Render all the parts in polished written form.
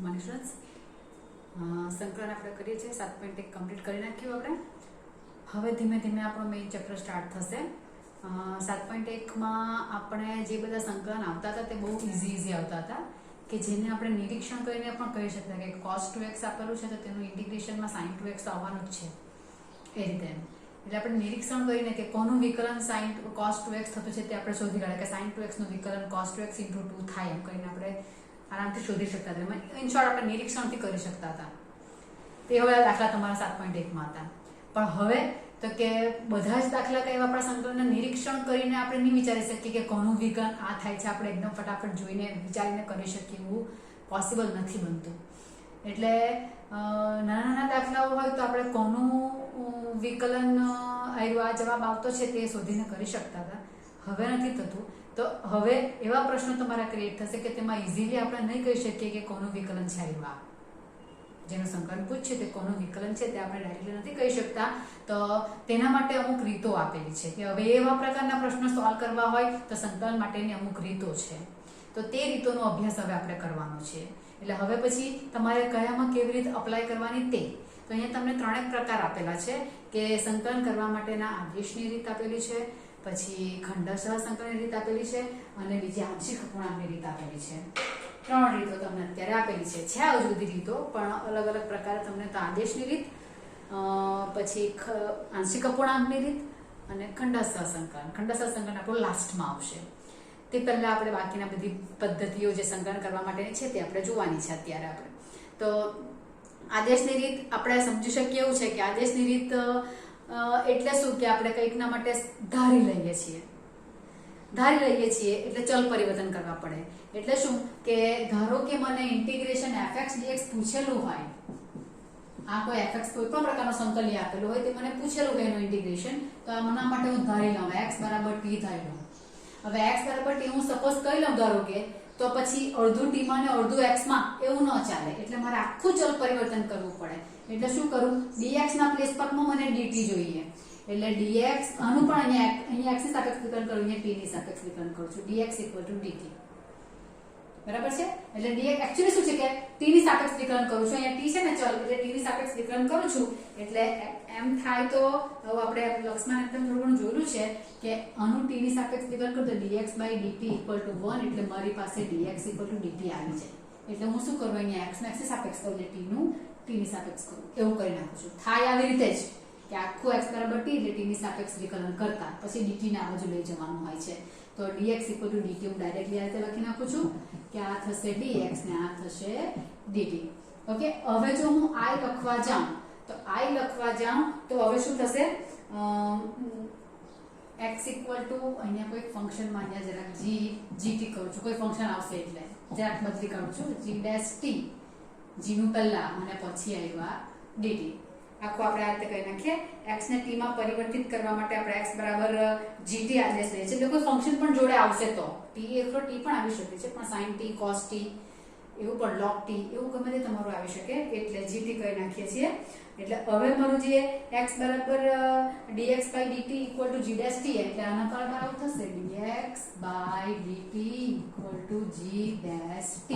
Morning students. સંકલન આપણે કરીએ છીએ 7.1 કમ્પ્લીટ કરી નાખ્યું આપણે. હવે ધીમે ધીમે આપણો મેઇન ચેપ્ટર સ્ટાર્ટ થશે. 7.1માં આપણે જે બધા સંકલન આવતા હતા તે બહુ ઇઝી આવતા હતા કે જેને આપણે નિરીક્ષણ કરીને પણ કહી શકતા કે cos 2x આપેલું છે તો તેનું ઇન્ટિગ્રેશનમાં sin 2x આવવાનું જ છે એ રીતે. એટલે આપણે નિરીક્ષણ કરીને કે કોનું વિકલન sin cos 2x થતું છે તે આપણે શોધી કાઢ્યા કે sin 2x નું વિકલન cos 2x * 2 થાય એમ કરીને આપણે આરામથી શોધી શકતા હતા. ઇન શોર્ટ આપણે નિરીક્ષણથી કરી શકતા હતા. તે હવે દાખલા તમારા 7.1માં હતા. પણ હવે તો કે બધા જ દાખલા કઈ આપણા સંકલનને નિરીક્ષણ કરીને આપણે નહીં વિચારી શકીએ કે કોનું વિકલન આ થાય છે. આપણે એકદમ ફટાફટ જોઈને વિચારીને કરી શકીએ એવું પોસિબલ નથી બનતું. એટલે નાના નાના દાખલાઓ હોય તો આપણે કોનું વિકલન આ જવાબ આવતો છે તે શોધીને કરી શકતા હતા. હવે નથી થતું. તો હવે એવા પ્રશ્નો તમારા ક્રિએટ થશે કે તેમાં ઇઝીલી આપણે નહીં કહી શકીએ કે કોનું વિકલન છે આવ્યું. જેનું સંકલન પૂછશે તે કોનું વિકલન છે તે આપણે ડાયરેક્ટલી નથી કહી શકતા. તો તેના માટે અમુક રીતો આપેલી છે કે હવે એવા પ્રકારના પ્રશ્નો સોલ્વ કરવા હોય તો સંકલન માટેની અમુક રીતો છે. તો તે રીતોનો અભ્યાસ હવે આપણે કરવાનો છે. એટલે હવે પછી તમારે કયામાં કેવી રીતે અપ્લાય કરવાની તે. તો અહીંયા તમને ત્રણેક પ્રકાર આપેલા છે કે સંકલન કરવા માટેના આદેશની રીત આપેલી છે, પછી ખંડશઃ સંકલનની રીત આપેલી છે અને બીજી આંશિક અપૂર્ણાંકની રીત આપેલી છે. ત્રણ રીતો તમને અત્યારે આપેલી છે. હજુ બધી રીતો પણ અલગ અલગ પ્રકારે તમને તો આદેશની રીત, પછી આંશિક અપૂર્ણાંકની રીત અને ખંડશઃ સંકલન. ખંડશઃ સંકલન આપણું લાસ્ટમાં આવશે. તે પહેલા આપણે બાકીના બધી પદ્ધતિઓ જે સંકલન કરવા માટેની છે તે આપણે જોવાની છે અત્યારે આપણે. તો આદેશની રીત આપણે સમજી શકીએ એવું છે કે આદેશની રીત એટલે શું કે આપણે કંઈકના માટે ધારી લઈએ છીએ એટલે ચલ પરિવર્તન કરવા પડે. એટલે શું કે ધારો કે મને ઇન્ટિગ્રેશન fx dx પૂછેલું હોય, આ કોઈ fx કોઈ પણ પ્રકારનો સંકલન આપેલું હોય તે મને પૂછેલું હોય એનું ઇન્ટિગ્રેશન, તો આના માટે હું ધારી લઉં x = t ધારી લઉં. હવે x = t હું સપોઝ કહી લઉં ધારો કે, તો પછી અડધું t માં અને અડધું x માં એવું ન ચાલે. એટલે મારે આખું ચલ પરિવર્તન કરવું પડે. એટલે શું કરું, dx ના પ્લેસ પર મને dt જોઈએ. એટલે dx આનું પણ અહીંયા x ની સાપેક્ષ વિકલન કરું, અહીંયા t ની સાપેક્ષ વિકલન કરું છું. dx = dt. બરાબર છે. એટલે dx એક્ચ્યુઅલી શું છે કે t ની સાપેક્ષ વિકલન કરું છું. અહીંયા t છે ને ચલ, એટલે t ની સાપેક્ષ વિકલન કરું છું. એટલે એમ થાય તો હવે આપણે લક્ષમાં એકદમ થોડું જોયેલું છે કે આનું t ની સાપેક્ષ વિકલન કરું તો dx/dt = 1. એટલે મારી પાસે dx = dt આવી જાય. એટલે હું શું કરું, અહીંયા x ની સાપેક્ષ કરું એટલે t ની સાપેક્ષ કરું, એવું કરી નાખું છું. થાય આવી રીતે જ કે આખું x = t એટલે t ની સાપેક્ષ વિકલન કરતા પછી dt ને આ બાજુ લઈ જવાનું હોય છે. તો dx = dt હું ડાયરેક્ટલી આ રીતે લખી નાખું છું કે આ થશે dx ને આ થશે dt. ઓકે. હવે જો હું I લખવા જાઉં તો હવે શું થશે, x = અહીંયા કોઈ ફંક્શનમાં અહીંયા જરાક gt કરું છું, કોઈ ફંક્શન આવશે એટલે જરાક બદલી કરું છું, g' g નું પહેલા અને પછી આવ્યા dt. આખું આપણે આ રીતે કરી નાખીએ. x ને t માં પરિવર્તિત કરવા માટે આપણે x = gt આદેશ લઈએ છીએ. એટલે કોઈ ફંક્શન પણ જોડે આવશે તો t એકલો t પણ આવી શકે છે, પણ sin t cos t એવું પણ log t એવું ગમે તે તમારું આવી શકે. એટલે gt કરી નાખીએ છીએ. એટલે હવે મારું જે x = dx/dt = g' t, એટલે આના પર આવું થશે dx/dt = g' t.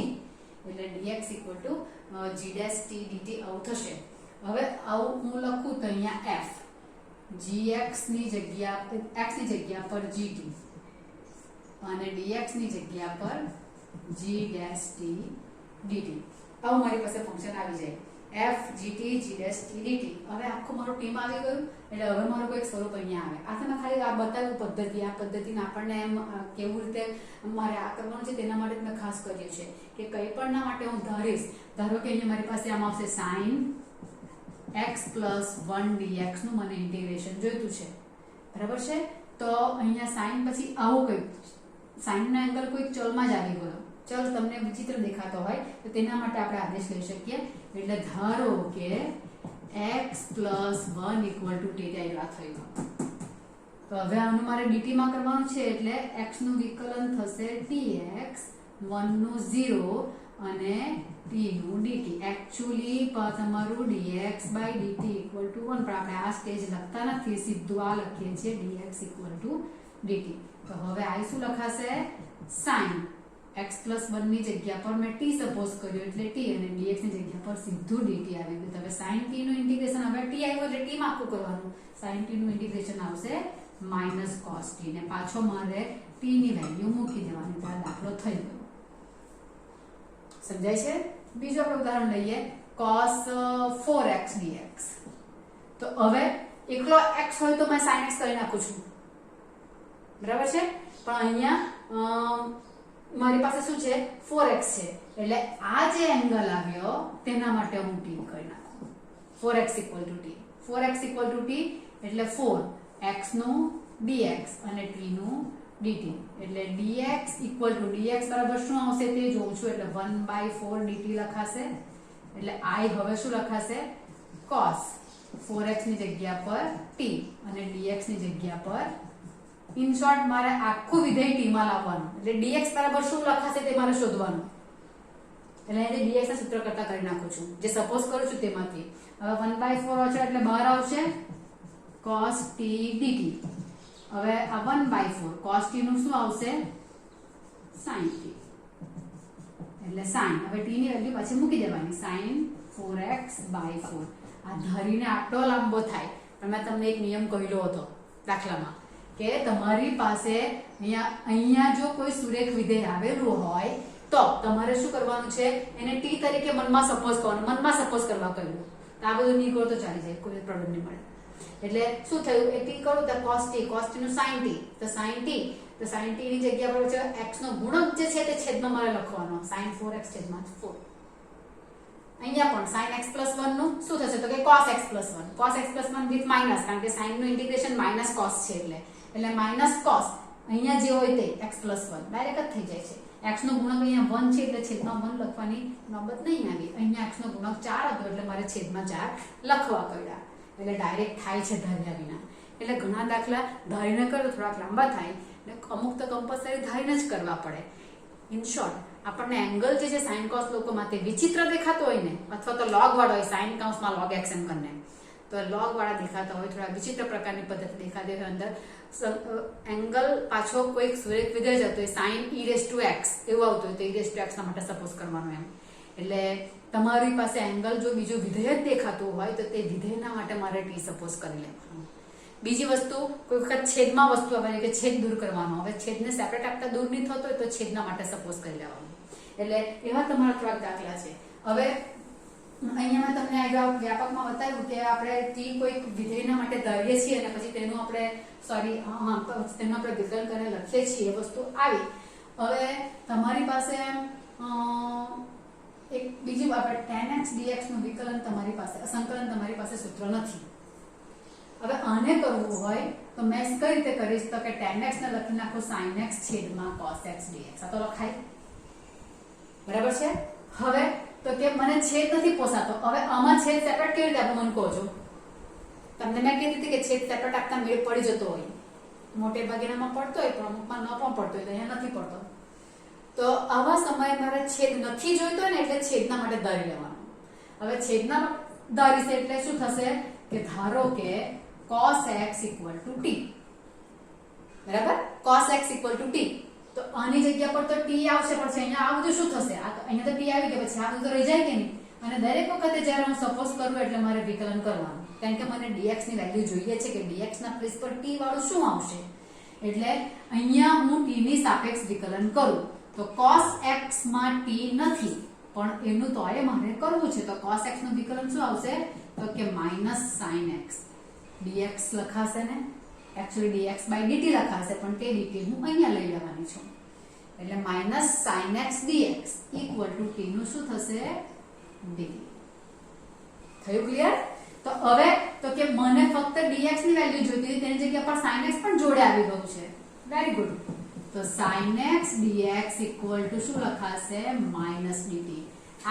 એટલે dx = g' t dt આવું થશે. હવે આવું હું લખું તો અહીંયા f gx ની જગ્યા પર gt અને dx ની જગ્યા પર g' t dt. આવું મારી પાસે ફંક્શન આવી જાય f gt g' t dt. હવે આખું મારું t માં આવી ગયું. એટલે હવે મારું કોઈ સ્વરૂપ અહીંયા આવે. આ તમે ખાલી આ બતાવ્યું પદ્ધતિ. આ પદ્ધતિને આપણને એમ કેવું રીતે મારે આ કરવાનું છે તેના માટે મેં ખાસ કર્યું છે કે કંઈ પણ ના માટે હું ધારીશ. ધારો કે અહીંયા મારી પાસે આમ આવશે sin x + 1 dx નું મને ઇન્ટિગ્રેશન જોઈતું છે. બરાબર છે. તો અહીંયા sin પછી આવું કંઈક sin નો એંગલ કોઈ ચલમાં જ આવી ગયો. ચલ તમને વિચિત્ર દેખાતો હોય તો તેના માટે આપણે આદેશ લઈ શકીએ. એટલે ધારો કે x + 1 = t આવ્યા થયું. તો હવે આનું મારે dt માં કરવાનું છે. એટલે x નું વિકલન થશે tx, 1 નું 0 અને t નું dt. એક્ચ્યુઅલી તમારું dx/dt = 1, પણ આપણે આ સ્ટેજ લખતા નથી, સીધું આ લખીએ છીએ dx = dt. તો હવે આ શું લખાશે, sin x + 1 ની જગ્યા પર મેં t સપોઝ કર્યો એટલે t અને dx ની જગ્યા પર સીધું dt આવી ગયું. હવે sin t નું ઇન્ટિગ્રેશન હવે t આવ્યું એટલે t માં આખું કરવાનું. sin t નું ઇન્ટિગ્રેશન આવશે -cos t ને પાછો મારે t ની વેલ્યુ મૂકી દેવાની. તો આ દાખલો થઈ ગયો. સમજાય છે? બીજું આપણે ઉદાહરણ લઈએ cos 4x dx. તો હવે એકલો x હોય તો મેં sin x કરી નાખું છું, બરાબર છે. પણ અહીંયા મારી પાસે શું છે 4x છે એટલે આ જે એંગલ આવ્યો તેના માટે હું t કરી નાખું. 4x = t. 4x = t એટલે 4 x નું dx અને t નું dt. એટલે dx બરાબર શું આવશે તે જોઉં છું. એટલે 1/4 dt લખાશે. એટલે I હવે શું લખાશે cos 4x ની જગ્યા પર t અને dx ની જગ્યા પર. ઇન શોર્ટ મારે આખું વિધેય t માં લાવવાનું. એટલે dx બરાબર શું લખાશે તે મારે શોધવાનું. એટલે અહીં dx ના સૂત્ર કરતા કરી નાખું છું જે સપોઝ કરું છું તેમાંથી. હવે 1/4 છે એટલે બહાર આવશે cos t dt. હવે આ 1/4 cos t નું શું આવશે sin t. એટલે sin હવે t ની વેલ્યુ પાછી મૂકી દેવાની. sin 4x/4 આ ધરીને આટલો લાંબો થાય. પણ મેં તમને એક નિયમ કહેલો હતો દાખલામાં કે તમારી પાસે અહીંયા જો કોઈ સુરેખ વિધેય આવેલું હોય તો તમારે શું કરવાનું છે એને t તરીકે મનમાં સપોઝ કરવાનું. મનમાં સપોઝ કરવા કહ્યું. તો આ બધું નહીં કરો તો ચાલી જાય, કોઈ પ્રોબ્લેમ નહીં મળે. એટલે શું થયું એ t કરું તો cos t નું sin t. તો sin t ની જગ્યા પર છે x નો ગુણક જે છે તે છેદમાં મારે લખવાનો. sin 4x / 4. અહીંયા પણ sin x + 1 નું શું થશે તો કે cos x + 1. cos x + 1 with minus, કારણ કે sin નું ઇન્ટિગ્રેશન -cos છે એટલે -cos અહીંયા જે હોય તે x + 1 ડાયરેક્ટ જ થઈ જાય છે. x નો ગુણક અહીંયા 1 છે એટલે છેદમાં 1 લખવાની નોબત નહીં આવી. અહીંયા x નો ગુણક 4 હતો એટલે મારે છેદમાં 4 લખવા પડ્યા. એટલે ડાયરેક્ટ થાય છે ધાર્યા વિના. એટલે ઘણા દાખલા ધારીને કરો થોડાક લાંબા થાય ને અમુક તો કમ્પલસરી ધારીને જ કરવા પડે. ઇન શોર્ટ આપણને એંગલ જે છે sin cos લોકોમાં તે વિચિત્ર દેખાતો હોય ને, અથવા તો log વાળો હોય sin કૌંસમાં log x એમ કરીને, તો log વાળા દેખાતા હોય, થોડા વિચિત્ર પ્રકારની પદ્ધતિ દેખાતી હોય, અંદર એંગલ પાછો કોઈક સુરેખ વિધેય જતો હોય sin e⁻x એવું આવતું હોય તો e⁻x ના માટે સપોઝ કરવાનું એમ. એટલે તમારી પાસે એંગલ જો બીજું વિધેય જ દેખાતું હોય તો તે વિધેયના માટે મારે t સપોઝ કરી લેવાનું. બીજી વસ્તુ કોઈ વખત છેદમાં વસ્તુ આવવાની કે છેદ દૂર કરવાનો. હવે છેદને સેપરેટ આપતા દૂર નહીં થતો હોય તો છેદના માટે સપોઝ કરી લેવાનું. એટલે એવા તમારા થોડાક દાખલા છે. હવે અહીંયા મેં તમને આગળ વ્યાપકમાં બતાવ્યું કે આપણે t કોઈક વિધેયના માટે ધારીએ છીએ અને પછી તેનું આપણે તેનું આપણે વિકલન કરીને લખીએ છીએ. એ વસ્તુ આવી. હવે તમારી પાસે એક બીજી આપણે tan x dx નું વિકલન તમારી પાસે સંકલન તમારી પાસે સૂત્ર નથી. હવે આને કરવું હોય તો મેં કઈ રીતે કરીશ તો કે tan x ને લખી નાખો sin x / cos x dx. આ તો લખાય, બરાબર છે. હવે તો કે મને છેદ નથી પોસાતો. હવે આમાં છેદ સેપરેટ કેવી રીતે આપો મને કહો છો. તમને મેં કીધી હતી કે છેદ સેપરેટ આપતા મેળ પડી જતો હોય. મોટે ભાગેનામાં પડતો હોય પણ અમુકમાં ન પણ પડતો હોય તો અહીંયા નથી પડતો. તો આવા સમયે મારે છેદ નથી જોઈતો ને એટલે છેદના માટે ધારી લેવાનું. હવે છેદના ધારીશ એટલે શું થશે કે ધારો કે cos x = t, બરાબર. cos x = t તો આની જગ્યા પર તો t આવશે, પણ અહીંયા આ બધું શું થશે? આ તો અહીંયા તો t આવી ગયા પછી આ બધું તો રહી જાય કે નહીં. અને દરેક વખતે જ્યારે હું સપોઝ કરું એટલે મારે વિકલન કરવાનું, કારણ કે મને dx ની વેલ્યુ જોઈએ છે કે dx ના પ્લેસ પર t વાળું શું આવશે. એટલે અહીંયા હું t ની સાપેક્ષ વિકલન કરું તો cos x માં t નથી પણ એનું તો એ મારે કરવું છે. તો cos x નું વિકલન શું આવશે તો કે -sin x dx લખાશે ને, एक्चुअली dx/dt લખાશે પણ તે dt હું અહીંયા લઈ લેવાની છું. એટલે -sin x dx = t નું શું થશે dt. થયું ક્લિયર? તો હવે તો કે મને ફક્ત dx ની વેલ્યુ જોઈતી હતી તેની જગ્યા પર sin x પણ જોડે આવી ગયું છે. Very good. તો sin x dx = શું લખાશે -dt.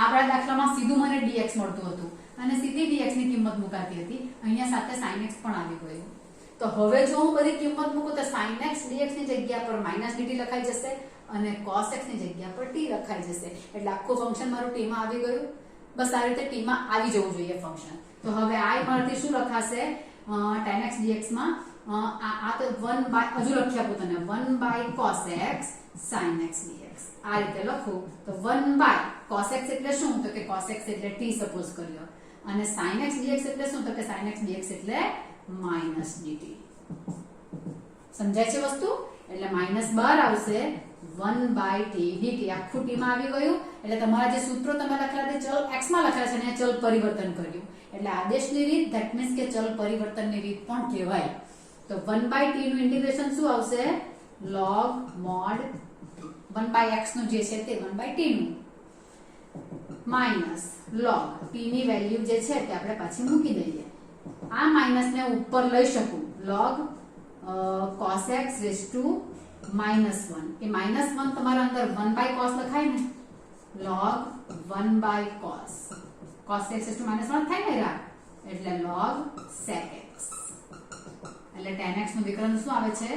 આપણા દાખલામાં સીધું મને dx મળતું હતું અને સીધી dx ની કિંમત મુકાતી હતી. અહીંયા સાથે sin x પણ આવી ગયું. તો હવે જો હું બધી કિંમત મૂકું તો sin x dx ની જગ્યા પર -dt લખાઈ જશે અને cos x ની જગ્યા પર t લખાઈ જશે. એટલે આખું ફંક્શન મારું t માં આવી ગયું. બસ આ રીતે t માં આવી જવું જોઈએ ફંક્શન. તો હવે I મારાથી શું લખાશે tan x dx માં આ તો 1 બાય હજુ લખી આપું તને 1 by cos x sin x dx આ રીતે લખું તો 1 બાય cos x એટલે શું તો કે cos x એટલે t સપોઝ કર્યો અને sin x dx એટલે શું તો કે sin x dx એટલે માઈનસ dt સમજાય છે વસ્તુ એટલે માઈનસ બહાર આવશે 1 બાય t dt આખું t માં આવી ગયું એટલે તમારા જે સૂત્રો તમે લખેલા તે ચલ x માં લખેલા છે અને ચલ પરિવર્તન કર્યું એટલે આદેશની રીત ધેટ મીન્સ કે ચલ પરિવર્તનની રીત પણ કહેવાય તો 1 બાય t નું ઇન્ટિગ્રેશન શું આવશે log mod 1 બાય x નું જે છે તે 1 બાય t નું માઈનસ log t ની વેલ્યુ જે છે તે આપણે પાછી મૂકી દઈએ આ માઈનસ ને ઉપર લઈ શકું log cos x raised to -1 એ -1 તમારા અંદર 1 બાય cos લખાય ને log 1 by cos cos x raised to -1 થાય ને યાર એટલે log sec x એટલે tan x નું વિકલન શું આવે છે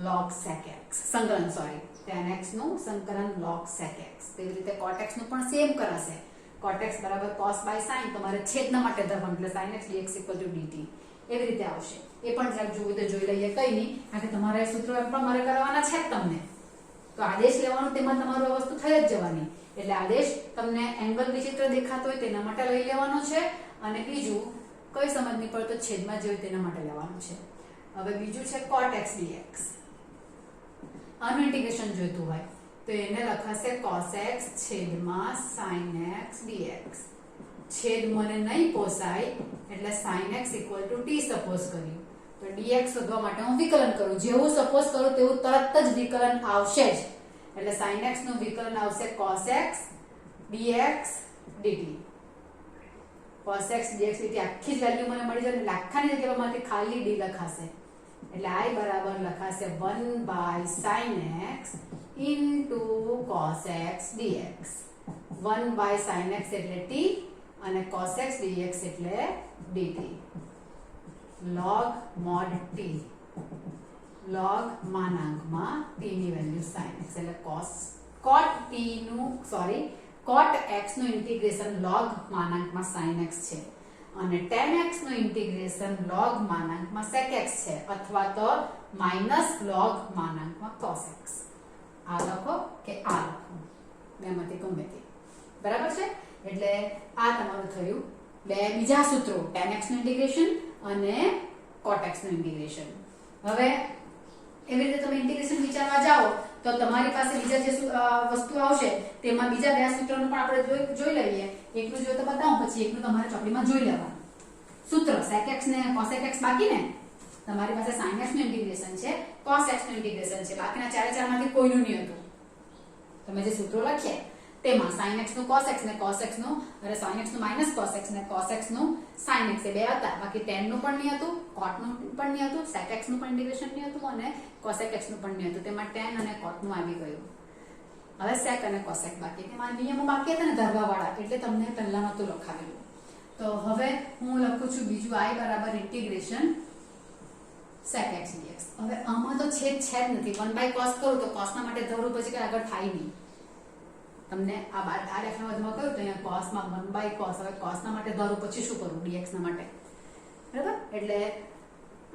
log sec x સંકલન સોરી tan x નું સંકલન log sec x તેવી રીતે cot x નું પણ સેમ કરાશે cot x બરાબર cos by sin તમારે છેદના માટે ધરવાનું એટલે sin x dx dt એવી રીતે આવશે એ પણ જરા જોઈ તો જોઈ લઈએ કઈ નહીં કારણ કે તમારે સૂત્રો એમ પણ મારે કરવાના છે તમને તો આદેશ લેવાનો તેમાં તમારું આ વસ્તુ થઈ જ જવાની એટલે આદેશ તમને એંગલ વિચિત્ર દેખાતો હોય તેના માટે લઈ લેવાનો છે અને બીજું કોઈ સમજ નહીં પડે તો છેદમાં જે હોય તેના માટે લેવાનું છે હવે બીજું છે cot x dx આનું ઇન્ટિગ્રેશન જોઈતું હોય તો એને લખાશે cos x છેદમાં sin x dx છેદ મને નહીં પોસાય એટલે sin x t સપોઝ કર્યું તો dx શોધવા માટે હું વિકલન કરું જેવું સપોઝ કરું તેવું તરત જ વિકલન આવશે જ એટલે sin x નું વિકલન આવશે cos x dx dt cos x dx dt આખી જ વેલ્યુ મને મળી જાય એટલે આખાની જગ્યામાંથી ખાલી d લખાશે એટલે I બરાબર લખાશે 1 by sin x into cos x dx 1 by sin x એટલે t અને cos x dx એટલે dt log mod t log માનાંકમાં t ની વેલ્યુ sin x એટલે cot x નું ઇન્ટિગ્રેશન log માનાંકમાં sin x છે અને tan x નું integration log માનાંકમાં sec x છે અથવા તો માઈનસ log માનાંકમાં cos x આ લખો કે આ લખો બેમાંથી ગમે તે બરાબર છે એટલે આ તમારું થયું બે બીજા સૂત્રો tan x નું ઇન્ટિગ્રેશન અને cot x નું ઇન્ટિગ્રેશન હવે એવી રીતે તમે ઇન્ટિગ્રેશન વિચારવા જાઓ તો તમારી પાસે બીજા જે વસ્તુ આવશે તેમાં બીજા બે સૂત્રોનું પણ આપણે જોઈ લઈએ એકલું જોઈએ તો બતાવું પછી એકલું તમારે ચોપડીમાં જોઈ લેવાનું સૂત્ર sec x ને cos x બાકી ને તમારી પાસે sin x નું ઇન્ટિગ્રેશન છે cos x નું ઇન્ટિગ્રેશન છે બાકીના ચારે ચારમાંથી કોઈનું નહીં હતું તમે જે સૂત્રો લખ્યા તેમાં sin x નું cos x ને cos x નું અને sin x નું minus cos x ને cos x નું sin x એ બે હતા બાકી tan નું પણ નહીં હતું cot નું પણ નહીં હતું sec x નું પણ ઇન્ટિગ્રેશન નહીં હતું અને cos x નું પણ નહીં હતું તેમાં tan અને cot નું આવી ગયું હવે sec અને cos x બાકી તેમાં નિયમો બાકી હતા ને ધરવા વાળા એટલે તમને પહેલા નતું લખાવેલું તો હવે હું લખું છું બીજું I બરાબર ઇન્ટિગ્રેશન sec x dx હવે આમાં તો છેદ છે જ નથી 1 બાય cos કરું તો cos ના માટે ધરું પછી કે આગળ થાય નહીં તમને આ દાખલામાં કહ્યું તો અહીંયા cos માં 1 બાય cos હવે cos ના માટે ધરું પછી શું કરું dx ના માટે બરાબર એટલે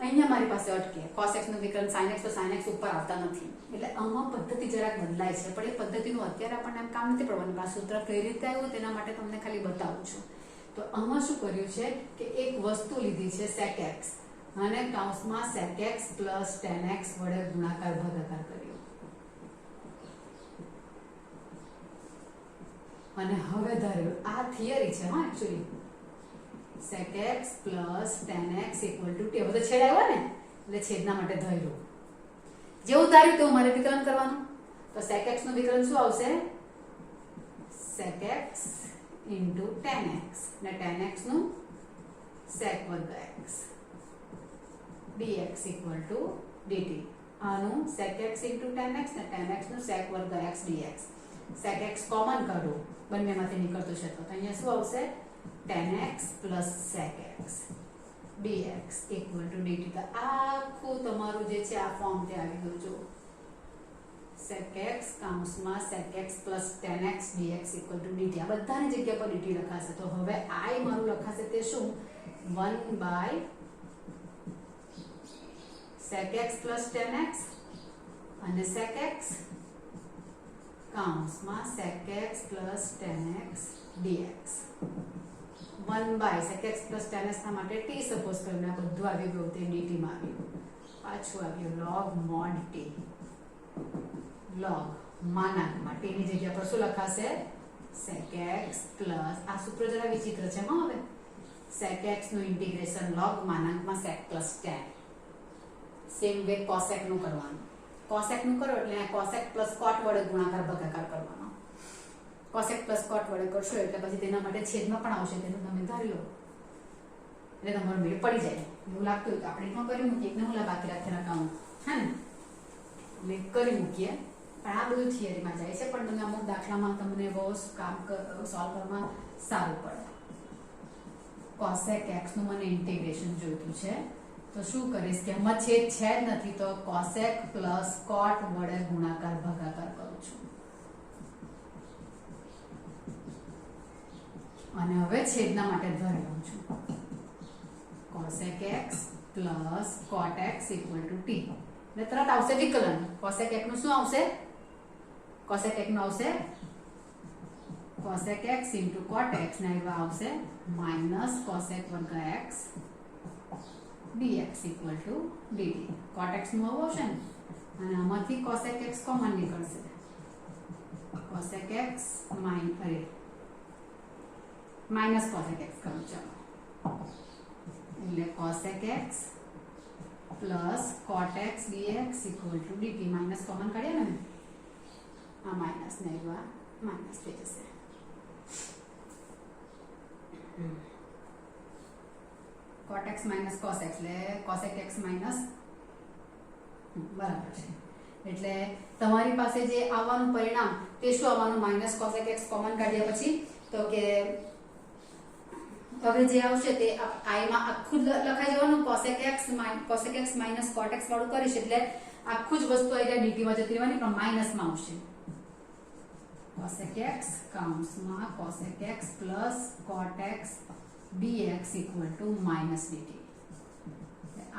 અહીંયા મારી પાસે અટકે cos x નું વિકલન sin x તો sin x ઉપર આવતા નથી એટલે આમાં પદ્ધતિ જરાક બદલાય છે પણ એ પદ્ધતિનું અત્યારે આપણને એમ કામ નથી પડવાનું આ સૂત્ર કઈ રીતે આવ્યું તેના માટે તમને ખાલી બતાવું છું તો આમાં શું કર્યું છે કે એક વસ્તુ લીધી છે sec x અને કૌંસમાં sec x plus tan x વડે ગુણાકાર ભાગાકાર કર્યો અને હવે ધાર્યું આ થિયરી છે હા actually sec x plus tan x equal to t હવે તો છેદ આવ્યો ને એટલે છેદના માટે ધાર્યું જેવું ધાર્યું તેવું મારે વિકલન કરવાનું તો sec x નું વિકલન શું આવશે sec x into tan x ને tan x નું sec વર્ગ x dx equal to dt આનું sec x into tan x ને tan x નું sec વર્ગ x dx sec x common કાઢો બંનેમાંથી નીકળતું છે તો અહીંયા શું આવશે tan x plus sec x dx equal to dt તો આખું તમારું જે છે આ ફોર્મ તે આવી ગયું જો sec x કૌંસમાં sec x plus tan x dx equal to dt આ બધાની જગ્યા પર dt લખાશે તો હવે I મારું લખાશે તે શું 1 by sec x plus tan x અને sec x કૌંસમાં sec x plus tan x dx 1 by sec x plus tan x ના માટે t સપોઝ કરીને આ બધું આવી ગયું તે dt માં આવ્યું પાછું આવ્યું log mod t log માનાંકમાં t ની જગ્યા પર શું લખાશે sec x plus આ સૂત્ર જરા વિચિત્ર છે હા હવે sec x નું ઇન્ટિગ્રેશન log માનાંકમાં sec plus tan same way cosec નું કરવાનું cosec નું કરો એટલે cosec plus cot વડે ગુણાકાર ભાગાકાર કરવાનો cosec plus cot વડે કરશો એટલે પછી તેના માટે છેદમાં પણ આવશે તેનું તમે ધારી લો એટલે તમારો મેળ પડી જાય એવું લાગતું હોય તો આપણે શું કરી મૂકીએ એકને હું બાકી રાખેલા કામ હે ને એટલે કરી મૂકીએ પણ આ બધું થિયરીમાં જાય છે પણ તમે અમુક દાખલામાં તમને બહુ કામ સોલ્વ કરવામાં સારું પડે cosec x નું મને ઇન્ટિગ્રેશન જોઈતું છે તો શું કરીશ કે આમાં છેદ છે જ નથી તો cosec plus cot વડે ગુણાકાર ભાગાકાર કરું છું અને હવે છેદના માટે ધરી લઉં છું cosec x plus cot x equal to t એટલે તરત આવશે વિકલન cosec x નું શું આવશે cosec x નું આવશે cosec x into cot x ના એવા આવશે minus cosec વર્ગ x dx equal to dt cot x નું આવું આવશે ને અને આમાંથી cosec x કોમન નીકળશે cosec x minus cosec x કરું ચાલો એટલે cosec x plus cot x dx equal to dt minus common કાઢ્યા ને આ માઇનસ ને એવા માઇનસ થઈ જશે cot x minus cos x એટલે cosec x minus બરાબર છે એટલે તમારી પાસે જે આવવાનું પરિણામ તે શું આવવાનું minus cosec x કોમન કાઢ્યા પછી તો કે હવે જે આવશે તે i માં આખું લખાઈ જવાનું cosec x minus cot x વાળું કરીશ એટલે આખું જ વસ્તુ આવી જાય dt માં જતી રહેવાની પણ માઈનસ માં આવશે cosec x કૌંસમાં cosec x plus cot x dx equal to minus dt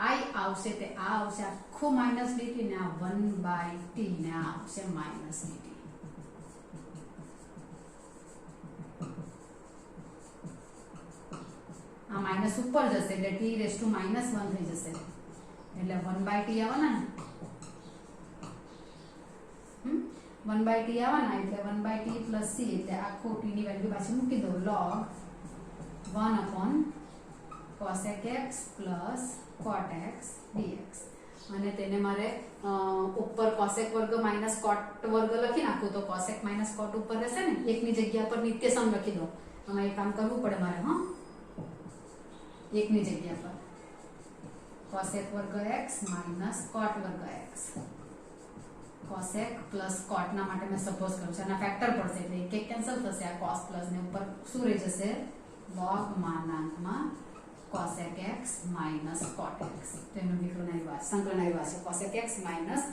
i આવશે તે આ આવશે આખું minus dt ને આ 1 by t ને આ આવશે minus dt આ માઈનસ ઉપર જશે એટલે t raised to -1 થઈ જશે એટલે 1 by t આવવાના ને 1 by t આવવાના એટલે 1 by t plus c એટલે આખો t ની વેલ્યુ પાછી મૂકી દો log 1 upon cosec x plus cot x dx અને તેને મારે ઉપર cosec વર્ગ minus cot વર્ગ લખી નાખું તો cosec minus cot ઉપર રહેશે ને એકની જગ્યા પર નિત્યસમ લખી દો આમાં એક કામ કરવું પડે મારે હા એકની જગ્યા પર cosec વર્ગ x minus cot વર્ગ x cosec plus cot ના માટે મેં સપોઝ કર્યું છે આના ફેક્ટર પડશે એટલે એક એક કેન્સલ થશે આ cos પ્લસ ને ઉપર શું રહી જશે log માનાંકમાં cosec x minus cot x તેનું વિકલન આવ્યું સંકલન આવ્યું છે cosec x minus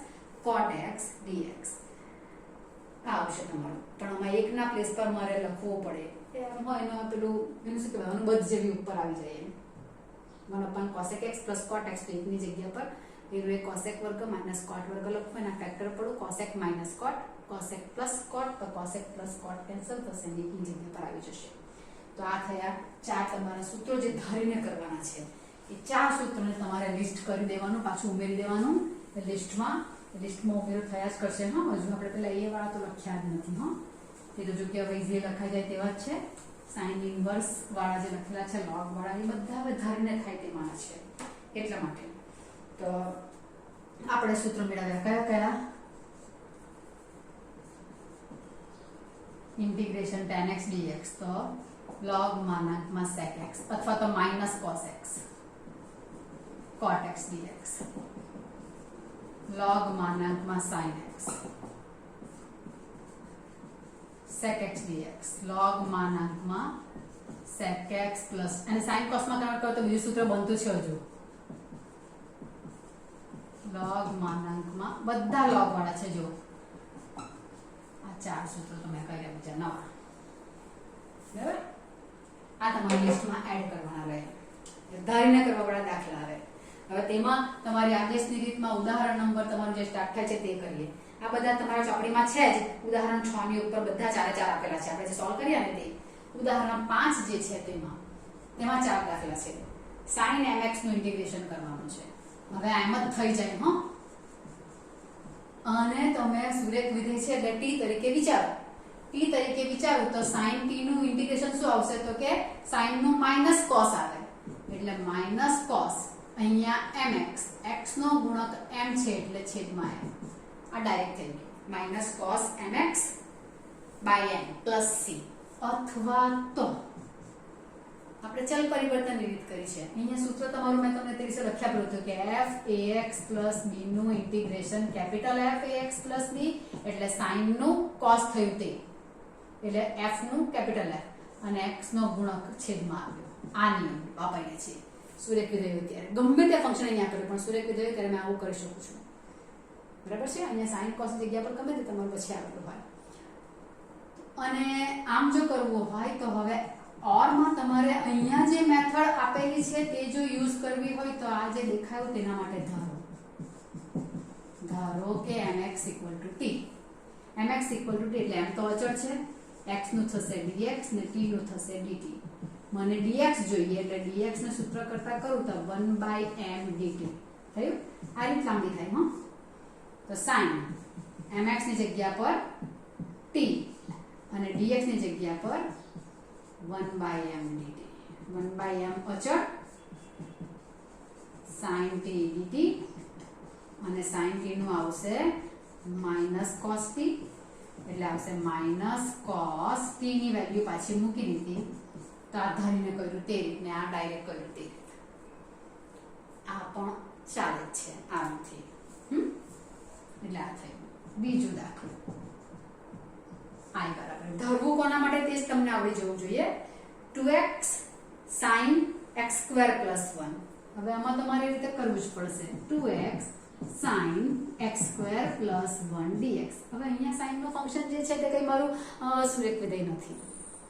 cot x dx આ આવશે તમારું પણ આમાં એકના પ્લેસ પર મારે લખવું પડે એમ હોય એનો પેલું એનું શું કહેવાય અનુબદ્ધ જેવી ઉપર આવી જાય 1 upon cosec x plus cot x તો એકની જગ્યા પર એનું એક cosec વર્ગ minus cot વર્ગ લખવું એના ફેક્ટર પડું cosec minus cot cosec plus cot તો cosec plus cot કેન્સલ થશે અને એકની જગ્યા પર આવી જશે તો આ થયા ચાર તમારા સૂત્રો જે ધારીને કરવાના છે એ ચાર સૂત્રોને તમારે લિસ્ટ કરી દેવાનું પાછું ઉમેરી દેવાનું લિસ્ટમાં ઉમેરો થયા જ કરશે હા હજુ આપણે પેલા એ વાળા તો લખ્યા જ નથી હા એ તો જો કે હવે ઇઝીલી લખાઈ જાય તેવા જ છે સાઇન ઇનવર્સ વાળા જે લખેલા છે log વાળા એ બધા હવે ધારીને થાય તેમાંના છે એટલા માટે તો આપણે સૂત્ર મેળવ્યા કયા કયા ઇન્ટિગ્રેશન tan x dx તો log માનાંકમાં sec x અથવા તો minus cos x cot x dx log માનાંકમાં sin x sec x dx log માનાંકમાં sec x plus અને sin cos માં કન્વર્ટ કરો તો બીજું સૂત્ર બનતું છે હજુ log માનાંકમાં બધા log વાળા છે જો આ ચાર સૂત્રો તમે કર્યા બીજા નવા બરાબર આ તમારી લિસ્ટમાં એડ કરવાના રહે ધારીને કરવા વાળા દાખલા આવે હવે તેમાં તમારી આદેશની રીતમાં ઉદાહરણ નંબર તમારું જે સ્ટાર્ટ થાય છે તે કરીએ. આ બધા તમારા ચોપડીમાં છે જ. ઉદાહરણ 6 ની ઉપર બધા 4 આપેલા છે. આપણે જે સોલ્વ કર્યા ને તે ઉદાહરણ 5 જે છે તેમાં 4 દાખલા છે. sin mx નું ઇન્ટિગ્રેશન કરવાનું છે. હવે એમ જ થઈ જાય હો. અને તમે સુરેખ વિધેય છે એટલે t તરીકે વિચારો. t તરીકે વિચારો તો sin t નું ઇન્ટિગ્રેશન શું આવશે તો કે sin નું માઈનસ cos આવે. એટલે માઈનસ cos અહીંયા mx x નો ગુણક m છે એટલે છેદમાં m. આ ડાયરેક્ટ થઈ ગયું. Minus cos mx by m plus c. અથવા તો આપણે ચલ પરિવર્તનની રીત કરી છે. અહીંયા સૂત્ર તમારું મેં તમને તે વિશે લખ્યા હતું કે f ax b નું integration capital F ax b એટલે sin નું cos થયું તે એટલે f નું કેપિટલ F અને x નો ગુણક છેદમાં આવ્યો. આ નિયમ વાપરીએ છીએ સુરેખ વિધેયો ત્યારે. ગમે તે ફંક્શન અહીંયા કર્યું પણ સુરેખ વિધેયો ત્યારે મેં આવું કરી શકું છું. બરાબર છે. અહીંયા sin cos જગ્યા પર ગમે તે તમારું પછી આવેલું હોય. અને આમ જો કરવું હોય તો હવે ઓર માં તમારે અહીંયા જે મેથડ આપેલી છે તે જો યુઝ કરવી હોય તો આ જે દેખાયું તેના માટે ધારો કે mx = t. mx = t એટલે m તો અચળ છે. x નું થશે dx ને t નું થશે dt. મને dx જોઈએ એટલે dx ને સૂત્ર કરતા કરું તો 1/m dt થયું. આ રીત લાંબી થાય હો. તો sin mx ની જગ્યા પર t અને dx ની જગ્યા પર 1/m dt. 1/m અચળ sin t dt અને sin t નું આવશે minus cos t એટલે આવશે minus cos t ની વેલ્યુ પાછી મૂકી દીધી તો આ ધારીને કર્યું તે રીત ને આ ડાયરેક્ટ કર્યું તે રીત. આ પણ ચાલે જ છે આરામથી. એટલે આ થયું. બીજું દાખલો i બરાબર ધરવું કોના માટે તે જ તમને આવડી જવું જોઈએ. 2x sin x² + 1. હવે આમાં તમારે રીતે કરવું જ પડશે. 2x sin x² + 1 dx. હવે અહીંયા sin નું ફંક્શન જે છે તે કઈ મારું સુરેખ વિધેય નથી,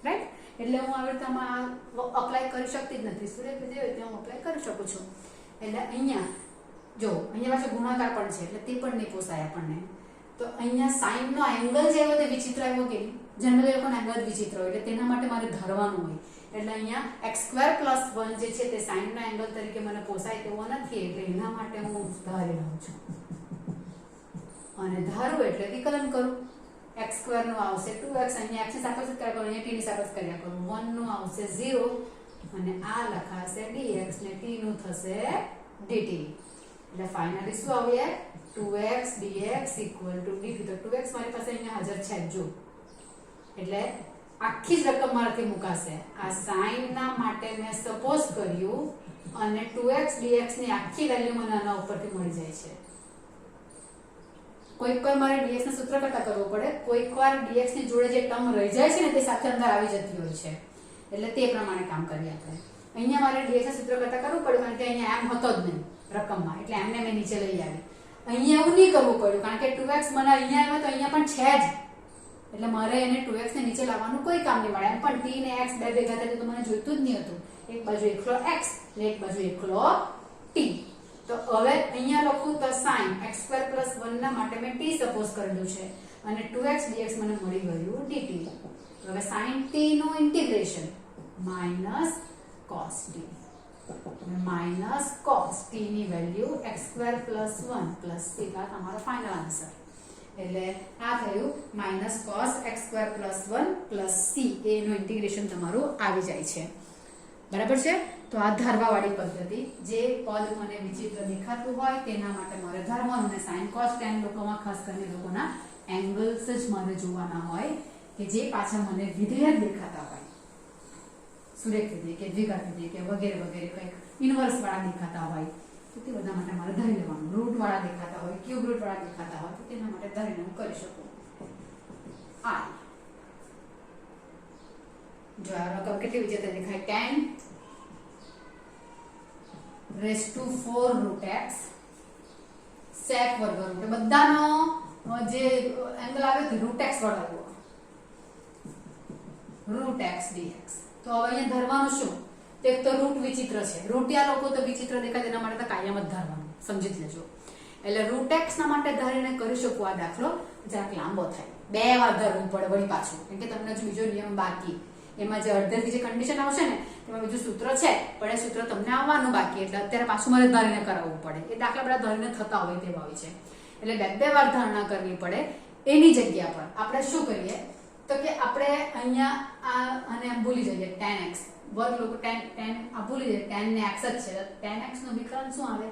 રાઈટ? એટલે હું આવી રીતે આમાં અપ્લાય કરી શકતી જ નથી. સુરેખ વિધેય હોય તો હું અપ્લાય કરી શકું છું. એટલે અહીંયા જો અહીંયા પાછો ગુણાકાર પણ છે એટલે તે પણ નહીં પોસાય આપણને. તો અહીંયા sin નો એંગલ જે આવ્યો તે વિચિત્ર આવ્યો કે જનરલી લોકોનો એંગલ વિચિત્ર હોય એટલે તેના માટે મારે ધારવાનું હોય. એટલે અહીંયા x² + 1 જે છે તે sin નો એંગલ તરીકે મને પોસાય તેવો નથી એટલે એના માટે હું ધારી લઉં છું. અને ધારું એટલે વિકલન કરું. x² નું આવશે 2x અહીંયા x ની સાપેક્ષે કર્યા કરું અહીંયા t ની સાપેક્ષે કર્યા કરું. 1 નું આવશે 0 અને આ લખાશે dx ને t નું થશે dt. એટલે ફાઇનલી શું આવ્યું? 2x dx = dt. તો 2x મારી પાસે અહીંયા હાજર છે જો. એટલે આખી જ રકમ મારાથી મુકાશે. આ sin ના માટે મેં સપોઝ કર્યું અને 2x dx ની આખી વેલ્યુ મને આના ઉપરથી મળી જાય છે. કોઈક મારે dx ને સૂત્ર કરતા કરવું પડે. કોઈકવાર dx ની જોડે જે ટર્મ રહી જાય છે ને તે સાથે અંદર આવી જતી હોય છે. એટલે તે પ્રમાણે કામ કરીએ આપણે. અહીંયા મારે dx ના સૂત્ર કરતા કરવું પડ્યું કારણ કે અહીંયા m હતો જ નહીં રકમમાં એટલે એમને મેં નીચે લઈ આવી. અહીંયા એવું નહીં કરવું પડ્યું કારણ કે 2x મને અહીંયા આવ્યો તો અહીંયા પણ છે જ એટલે મારે એને 2x ને નીચે લાવવાનું કોઈ કામ નહીં મળે. એમ પણ t ને x બે ભેગા થાય તો મને જોઈતું જ નહીં હતું. એક બાજુ એકલો x ને એક બાજુ એકલો t. તો હવે અહીંયા લખું તો sin x² + 1 ના માટે મેં t સપોઝ કરેલું છે અને 2x dx મને મળી ગયું dt. હવે sin t નું integration -cos t -cos t ની વેલ્યુ x² + 1 + c. આ તમારો ફાઇનલ આન્સર. એટલે આ થયું -cos x² + 1 + c. એ નું ઇન્ટિગ્રેશન તમારું આવી જાય છે. બરાબર છે. તો આ ધારવાવાળી પદ્ધતિ જે પદ મને વિચિત્ર દેખાતું હોય તેના માટે મારે ધારવાનું અને sin cos tan લોકોમાં ખાસ કરીને લોકોના એંગલ્સ જ મારે જોવાના હોય કે જે પાછા મને વિધેય દેખાતા હોય. સુરેખ વિધેય કે દ્વિઘાત વિધેય કે વગેરે વગેરે કંઈક ઇન્વર્સ વાળા દેખાતા હોય તો તે બધા માટે મારે ધારી લેવાનું. રૂટ વાળા દેખાતા હોય, ક્યુબ રૂટ વાળા દેખાતા હોય તો તેના માટે ધારીને હું કરી શકું. આ જો આ રકમ કેટલી વિચિત્ર દેખાય. 10⁴ sec વર્ગ રૂટ બધાનો જે એંગલ આવે તે √x વળાવ્યો √x dx. તો હવે અહીંયા ધરવાનું શું? એક તો રૂટ વિચિત્ર છે. રૂટિયા લોકો તો વિચિત્ર દેખાય તેના માટે તો કાયમ જ ધારવાનું, સમજી જ લેજો. એટલે રૂટ x ના માટે ધારીને કરી શકું આ દાખલો જરાક લાંબો થાય, 2 વાર ધારવું પડે વળી પાછું, કેમ કે તમને હજુ બીજો નિયમ બાકી, એમાં જે અડધેથી જે કન્ડિશન આવશે ને એમાં બીજું સૂત્ર છે, પણ એ સૂત્ર તમને આવવાનું બાકી, એટલે અત્યારે પાછું મારે ધારીને કરાવવું પડે. એ દાખલા બધા ધારીને થતા હોય તેવા હોય છે, એટલે 2 વાર ધારણા કરવી પડે. એની જગ્યા પર આપણે શું કરીએ તો કે આપણે અહીંયા આ અને એમ ભૂલી જઈએ, tan x વર્ગ લોકો tan આ ભૂલી જઈએ, tan ને x જ છે, tan x નું વિકલન શું આવે?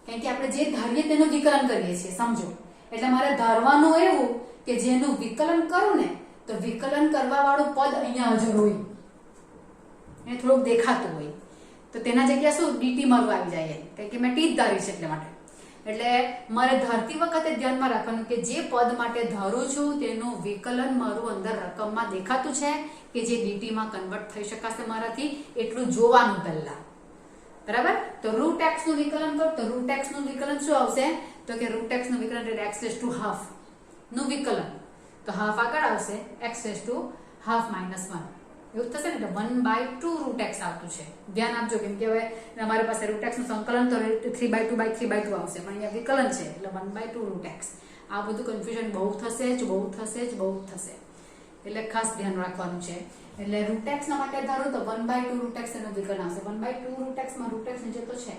કારણ કે આપણે જે ધારીએ તેનું વિકલન કરીએ છીએ, સમજો. એટલે મારે ધારવાનું એવું કે જેનું વિકલન કરું ને તો વિકલન કરવા વાળું પદ અહીંયા હાજર હોય, એ થોડુંક દેખાતું હોય, તો તેના જગ્યા શું dt મારું આવી જાય, કારણ કે મેં t જ ધારી છે એટલે માટે. એટલે મારે ધારતી વખતે ધ્યાનમાં રાખવાનું કે જે પદ માટે ધારું છું તેનું વિકલન મારું અંદર રકમમાં દેખાતું છે કે જે dt માં કન્વર્ટ થઈ શકાશે મારાથી, એટલું જોવાનું પહેલા, બરાબર. તો રૂટ x નું વિકલન કરો તો રૂટ x નું વિકલન શું આવશે તો કે રૂટ x નું વિકલન એટલે x રેઝ ટુ હાફ નું વિકલન, તો હાફ આગળ આવશે, x raise to half minus 1 એવું થશે ને, એટલે 1/2 રૂટ x આવતું છે. ધ્યાન આપજો, કેમ કે હવે અમારી પાસે રૂટ x નું સંકલન તો 3/2/3/2 આવશે, પણ અહીંયા વિકલન છે એટલે 1/2 રૂટ x. આ બધું કન્ફ્યુઝન બહુ થશે જ, એટલે ખાસ ધ્યાન રાખવાનું છે. એટલે રૂટ x ના માટે ધારો તો 1/2 રૂટ x એનું વિકલન આવશે. 1/2 રૂટ x માં રૂટ x નીચે તો છે,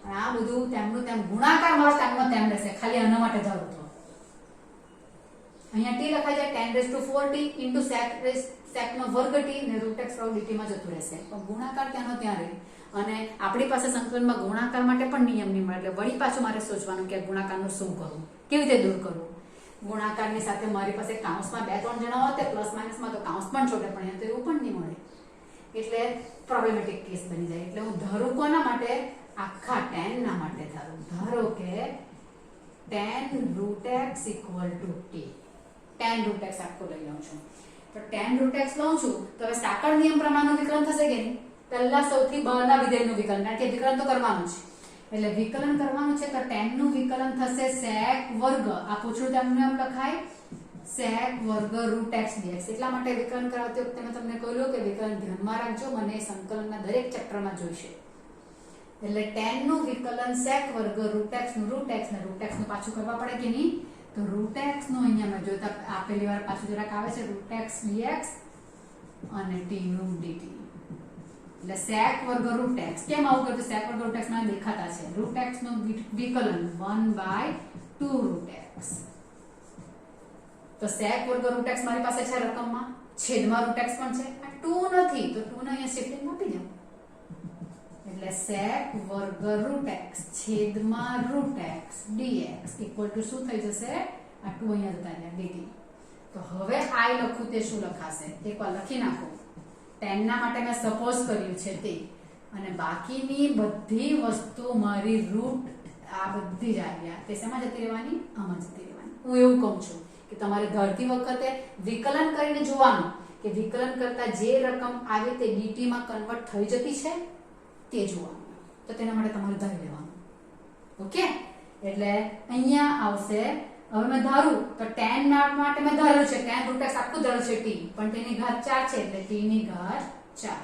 પણ આ બધું તેમનું તેમ ગુણાકાર મારો તેમ તેમ રહેશે, ખાલી આના માટે ધારો તો અહીંયા t લખાઈ જાય, tan raise to 4t into sec નો વર્ગ t ને રૂટ x dt માં જતું રહેશે, પણ ગુણાકાર ત્યાંનો ત્યાં રહે. અને આપણી પાસે સંકલનમાં ગુણાકાર માટે પણ નિયમ નહીં મળે, એટલે વળી પાછું મારે સોચવાનું કે ગુણાકારનું શું કરવું, કેવી રીતે દૂર કરવું. ગુણાકારની સાથે મારી પાસે કાઉન્સમાં 2-3 જણા હોય તો પ્લસ માઇનસમાં તો કાઉન્સ પણ છોડે, પણ અહીંયા તો એવું પણ નહીં મળે, એટલે પ્રોબ્લેમેટિક કેસ બની જાય. એટલે હું ધારું કોના માટે? આખા tan ના માટે ધારું. ધારો કે tan root x equal to t, tan root x આખો લઈ લઉં છું. તો tan રૂટ x લઉં છું તો હવે સાંકળ નિયમ પ્રમાણનું વિકલન થશે કે નહીં? પહેલા સૌથી બહારના વિધેયનું વિકલન, કારણ કે વિકલન તો કરવાનું છે, એટલે વિકલન કરવાનું છે. તો tan નું વિકલન થશે sec વર્ગ, આ પૂછડું તમને એમ લખાય sec વર્ગ રૂટ x dx. એટલા માટે વિકલન કરાવતી વખતે મેં તમને કહ્યું કે વિકલન ધ્યાનમાં રાખજો, મને સંકલનના દરેક ચેપ્ટરમાં જોઈશે. એટલે tan નું વિકલન sec વર્ગ રૂટ x ને રૂટ x નું પાછું કરવા પડે કે નહીં? તો રૂટ x નું અહીંયા મેં જોતા આપેલી વાર પાછું જરાક આવે છે, રૂટ x dx અને t નું dt. એટલે sec વર્ગ રૂટ x. કેમ આવું કરતું? sec વર્ગ રૂટ x માં દેખાતા છે. રૂટ x નું વિકલન 1/2 રૂટ x. તો sec વર્ગ રૂટ x મારી પાસે છે રકમમાં, છેદમાં રૂટ x પણ છે. આ 2 નથી તો 2 ને અહીંયા શિફ્ટિંગ આપી દો, એટલે sec વર્ગ રૂટ x છેદમાં root x dx equal to શું થઈ જશે? આ 2 અહીંયા જતા રહ્યા dt. તો હવે i લખું તે શું લખાશે? એકવાર લખી નાખો. tan ના માટે મેં સપોઝ કર્યું છે તે, અને બાકીની બધી વસ્તુ મારી રૂટ આ બધી જ આવ્યા, તે શેમાં જતી રહેવાની? આમાં જતી રહેવાની. હું એવું કહું છું કે તમારે ધારતી વખતે વિકલન કરીને જોવાનું કે વિકલન કરતા જે રકમ આવે તે dt માં કન્વર્ટ થઈ જતી છે તે જોવાનું, તો તેના માટે તમારે ધારી લેવાનું. ઓકે, એટલે અહીંયા આવશે. હવે મેં ધારું તો tan માટે મેં ધારેલું છે, tan રૂટ x આખું ધારેલું છે t, પણ તેની ઘાત 4 છે એટલે t ની ઘાત 4,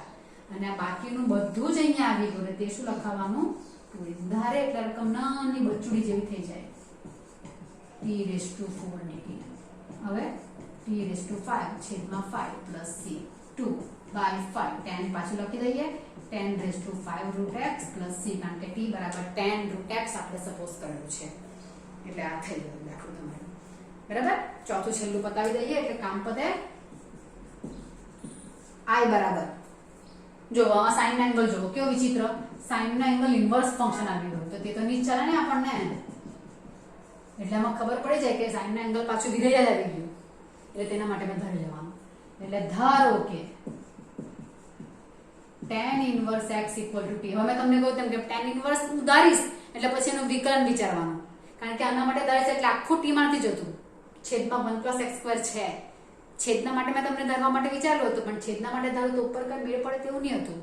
અને આ બાકીનું બધું જ અહીંયા આવી ગયું. તે શું લખાવાનું? ધારે એટલે રકમ નાની બચુડી જેવી થઈ જાય, t રેઝ ટુ 4 dt. હવે t રેઝ ટુ 5 છેદમાં 5 પ્લસ c 2/5, tan પાછું લખી દઈએ, tan raise to 5 root x plus c, કારણ કે t બરાબર tan રૂટ x આપણે સપોઝ કરેલું છે, એટલે આ થઈ ગયું દાખલો તમારું. બરાબર, ચોથું છેલ્લું પતાવી દઈએ એટલે કામ પતે. i બરાબર, જો આમાં sin એંગલ જો કેવો વિચિત્ર, sin નો એંગલ ઇન્વર્સ ફંક્શન આવી ગયું, તો તે તો નીચ ચાલે ને આપણને, એટલે આમાં ખબર પડી જાય કે sin નો એંગલ પાછું વિધેય જ આવી ગયું, એટલે તેના માટે મેં ધારી લેવાનું. એટલે ધારો કે tan inverse x equal to t. હવે મેં તમને કહ્યું તેમ કે tan ઇન્વર્સ ઉધારીશ એટલે પછી એનું વિકલન વિચારવાનું, કારણ કે આના માટે ધારે છે એટલે આખું t માંથી જતું, છેદમાં 1 + x² છે. છેદના માટે મેં તમને ધારવા માટે વિચાર્યું હતું, પણ છેદના માટે ધારું તો ઉપર કઈ મેળ પડે તેવું નહીં હતું.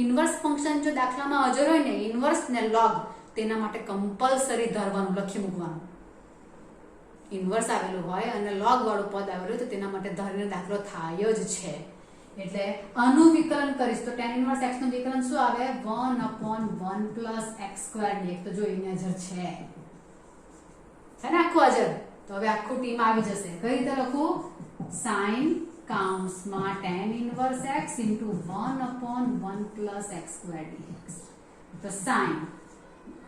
ઇન્વર્સ ફંક્શન જો દાખલામાં હાજર હોય ને, ઇન્વર્સ ને log, તેના માટે કમ્પલસરી ધારવાનું, લખી મૂકવાનું. ઇન્વર્સ આવેલું હોય અને log વાળું પદ આવેલું તો તેના માટે ધારીને દાખલો થાય જ છે. એટલે આનું વિકલન કરીશ તો tan ઇન્વર્સ x નું વિકલન શું આવે 1/1 પ્લસ x સ્ક્વેર dx. તો જો અહીંયા હાજર છે ને આખું હાજર, તો હવે આખું ટીમ આવી જશે. કઈ રીતે લખું? sin કાઉન્સમાં tan inverse x into 1/1 plus x square dx. તો sin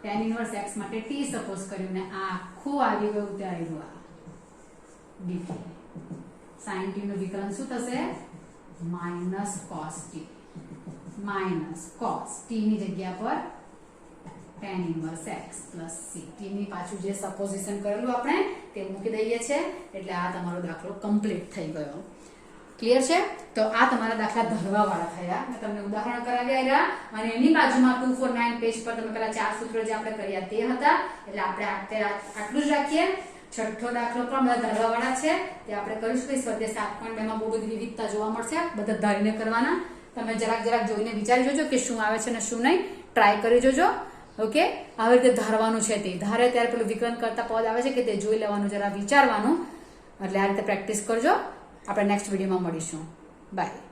tan ઇન્વર્સ x માટે t સપોઝ કર્યું ને આ આખું આવી ગયું તે આવ્યું આ dt. sin t નું વિકલન શું થશે? Minus cos t, minus cos t ની જગ્યા પર tan inverse x plus c. t ની પાછું જે સપોઝિશન કરેલું આપણે તે મૂકી દઈએ છે. એટલે આ તમારો દાખલો કમ્પ્લીટ થઈ ગયો. ક્લિયર છે? તો આ તમારા દાખલા ધરવા વાળા થયા. મેં તમને ઉદાહરણ કરાવ્યા અને એની બાજુમાં 249 પેજ પર તમે પેલા 4 સૂત્રો જે આપણે કર્યા તે હતા. એટલે આપણે આટલું જ રાખીએ. છઠ્ઠો દાખલો પણ બધા ધરવા વાળા છે, તે આપણે કરીશું. સ્વાધ્યાય 7.2 માં બહુ બધી વિવિધતા જોવા મળશે. બધા ધારીને કરવાના. તમે જરાક જોઈને વિચારી જોજો કે શું આવે છે ને શું નહીં. ટ્રાય કરી જોજો. ઓકે, આવી રીતે ધારવાનું છે. તે ધારે ત્યારે પેલું વિકલન કરતા પદ આવે છે કે તે જોઈ લેવાનું, જરા વિચારવાનું. એટલે આ રીતે પ્રેક્ટિસ કરજો. આપણે નેક્સ્ટ વિડીયોમાં મળીશું. બાય.